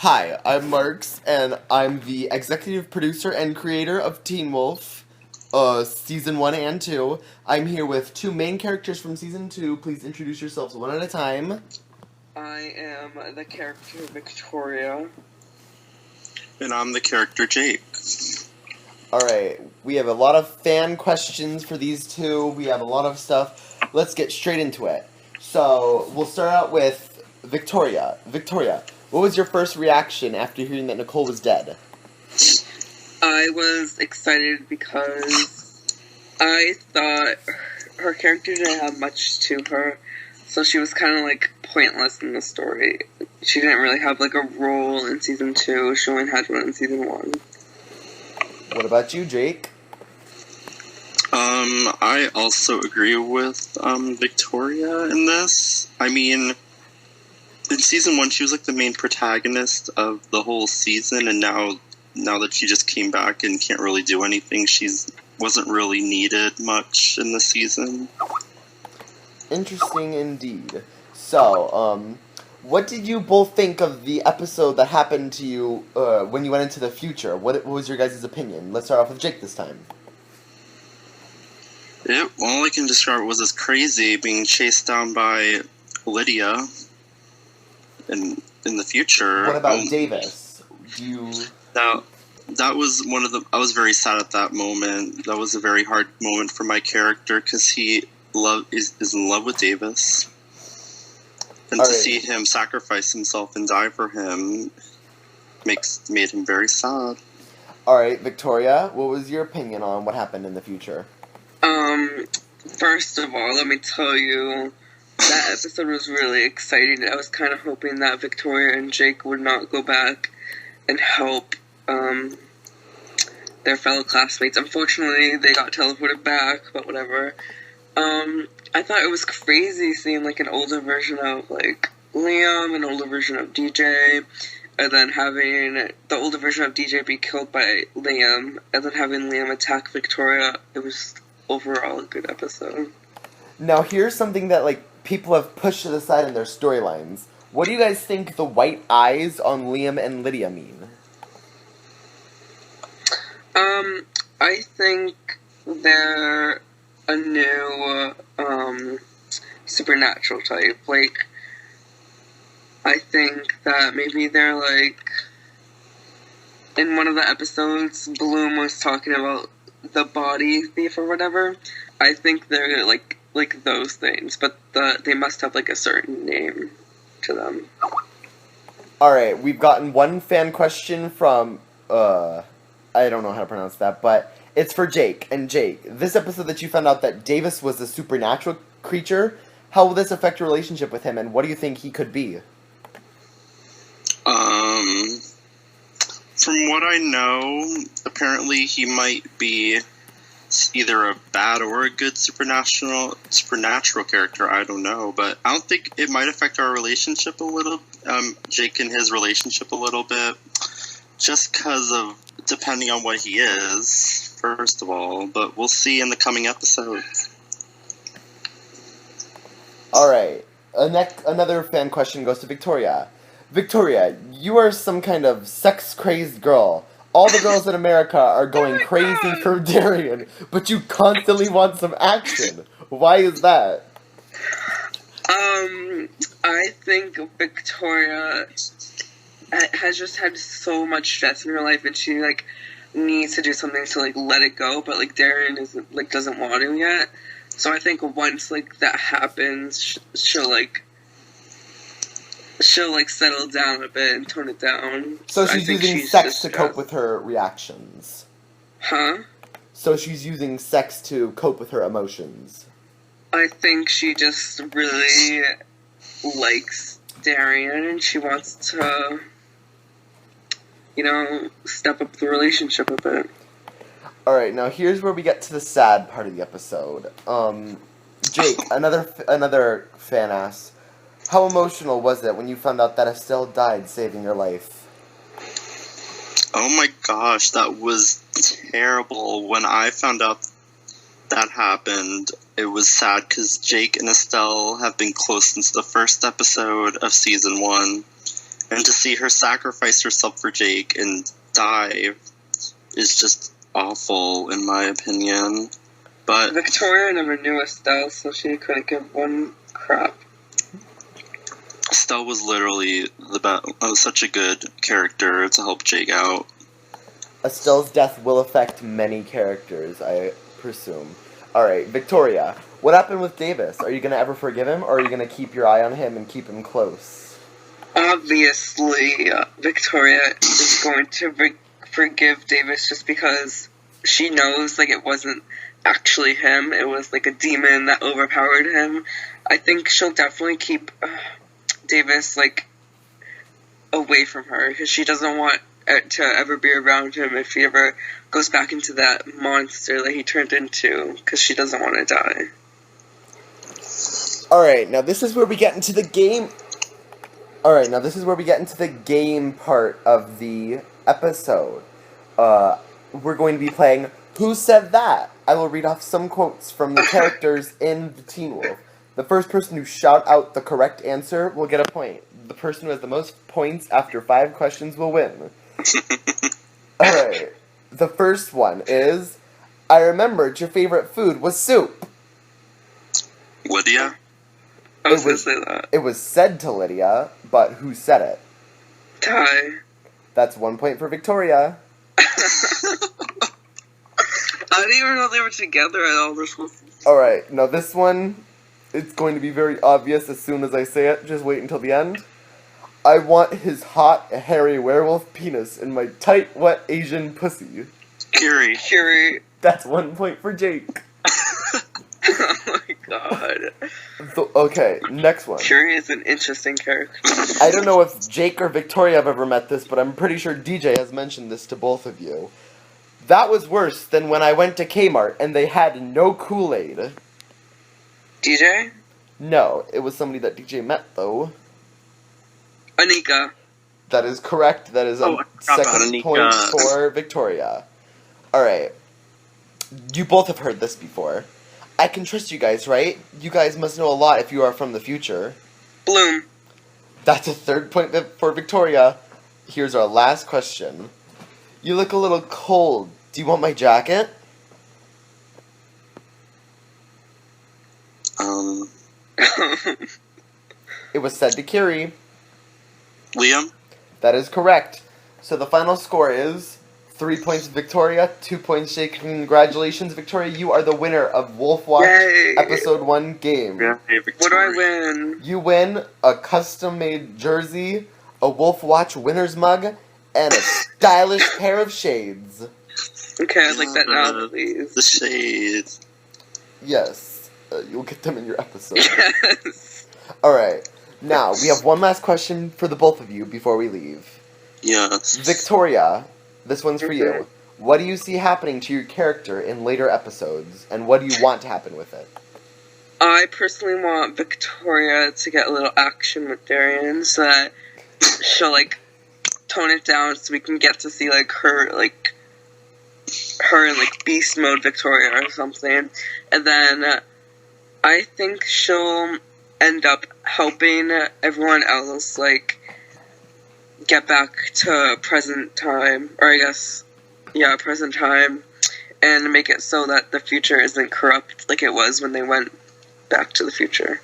Hi, I'm Marks, and I'm the executive producer and creator of Teen Wolf, season 1 and 2. I'm here with two main characters from season 2. Please introduce yourselves one at a time. I am the character Victoria. And I'm the character Jake. Alright, we have a lot of fan questions for these two. We have a lot of stuff. Let's get straight into it. So, we'll start out with Victoria. Victoria, what was your first reaction after hearing that Nicole was dead? I was excited because I thought her character didn't have much to her, so she was kind of like pointless in the story. She didn't really have like a role in season 2. She only had one in season 1. What about you, Jake? I also agree with Victoria in this. I mean, in season 1, she was like the main protagonist of the whole season, and now that she just came back and can't really do anything, she's wasn't really needed much in the season. Interesting indeed. So, what did you both think of the episode that happened to you when you went into the future? What was your guys' opinion? Let's start off with Jake this time. All I can describe was as crazy, being chased down by Lydia in the future. What about Davis? Do you... That was one of the... I was very sad at that moment. That was a very hard moment for my character, because he is in love with Davis. And to see him sacrifice himself and die for him made him very sad. Alright, Victoria, what was your opinion on what happened in the future? First of all, let me tell you, that episode was really exciting. I was kind of hoping that Victoria and Jake would not go back and help their fellow classmates. Unfortunately, they got teleported back, but whatever. I thought it was crazy seeing like an older version of like Liam, an older version of DJ, and then having the older version of DJ be killed by Liam, and then having Liam attack Victoria. It was overall a good episode. Now, here's something that like people have pushed to the side in their storylines. What do you guys think the white eyes on Liam and Lydia mean? I think they're a new, supernatural type. Like, I think that maybe they're like, in one of the episodes, Bloom was talking about the body thief or whatever. I think they're like those things, but they must have like a certain name to them. Alright, we've gotten one fan question from, I don't know how to pronounce that, but it's for Jake. And Jake, this episode that you found out that Davis was a supernatural creature, how will this affect your relationship with him, and what do you think he could be? From what I know, apparently he might be either a bad or a good supernatural character. I don't know, but I don't think it might affect our relationship a little. Jake and his relationship a little bit, just because of depending on what he is. First of all, but we'll see in the coming episodes. Alright, another fan question goes to Victoria. Victoria, you are some kind of sex-crazed girl. All the girls in America are going crazy for Darian, but you constantly want some action. Why is that? I think Victoria has just had so much stress in her life, and she like needs to do something to like let it go, but like Darian isn't like doesn't want to yet. So I think once like that happens, she'll settle down a bit and tone it down. So she's using sex to cope with her reactions. Huh? So she's using sex to cope with her emotions. I think she just really likes Darian and she wants to, step up the relationship a bit. Alright, now here's where we get to the sad part of the episode. Jake, another fan asked, how emotional was it when you found out that Estelle died, saving your life? Oh my gosh, that was terrible. When I found out that happened, it was sad because Jake and Estelle have been close since the first episode of season 1. And to see her sacrifice herself for Jake and die is just awful, in my opinion. But Victoria never knew Estelle, so she couldn't give one crap. Estelle was literally such a good character to help Jake out. Estelle's death will affect many characters, I presume. Alright, Victoria, what happened with Davis? Are you going to ever forgive him, or are you going to keep your eye on him and keep him close? Obviously, Victoria is going to forgive Davis just because she knows, like, it wasn't actually him. It was, like, a demon that overpowered him. I think she'll definitely keep Davis, like, away from her, because she doesn't want to ever be around him if he ever goes back into that monster that he turned into, because she doesn't want to die. Alright, now this is where we get into the game. Alright, now this is where we get into the game part of the episode. We're going to be playing Who Said That? I will read off some quotes from the characters in the Teen Wolf. The first person who shout out the correct answer will get a point. The person who has the most points after 5 questions will win. Alright, the first one is, I remembered your favorite food was soup. Lydia? I was going to say that. It was said to Lydia, but who said it? Die. That's 1 point for Victoria. I didn't even know they were together at all. Alright, now this one, it's going to be very obvious as soon as I say it. Just wait until the end. I want his hot, hairy werewolf penis in my tight, wet Asian pussy. Curie. That's 1 point for Jake. Oh my god. Okay, next one. Curie is an interesting character. I don't know if Jake or Victoria have ever met this, but I'm pretty sure DJ has mentioned this to both of you. That was worse than when I went to Kmart and they had no Kool-Aid. DJ? No, it was somebody that DJ met, though. Anika. That is correct. That is a second point for Victoria. Alright. You both have heard this before. I can trust you guys, right? You guys must know a lot if you are from the future. Bloom. That's a third point for Victoria. Here's our last question. You look a little cold. Do you want my jacket? It was said to Curie. Liam? That is correct. So the final score is 3 points Victoria, 2 points Jake. Congratulations, Victoria. You are the winner of Wolf Watch Yay. Episode 1 game. Yeah, What do I win? You win a custom-made jersey, a Wolf Watch winner's mug, and a stylish pair of shades. Okay, I'd like that now, please. The shades. Yes. You'll get them in your episode. Yes. Alright. Now, we have one last question for the both of you before we leave. Yes. Victoria, this one's for you. What do you see happening to your character in later episodes, and what do you want to happen with it? I personally want Victoria to get a little action with Darian so that she'll, like, tone it down so we can get to see, like, her in, like, beast mode Victoria or something. And then I think she'll end up helping everyone else, like, get back to present time, or I guess, yeah, present time, and make it so that the future isn't corrupt like it was when they went back to the future.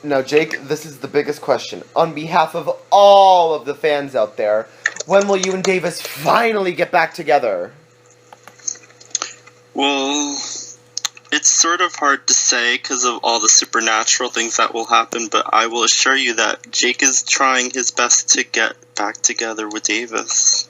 Now, Jake, this is the biggest question. On behalf of all of the fans out there, when will you and Davis finally get back together? Well, it's sort of hard to say because of all the supernatural things that will happen, but I will assure you that Jake is trying his best to get back together with Davis.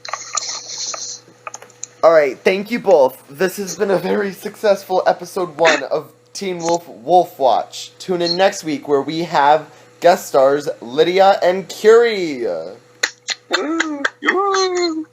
Alright, thank you both. This has been a very successful episode 1 of Teen Wolf Wolf Watch. Tune in next week where we have guest stars Lydia and Curie. Woo! Woo!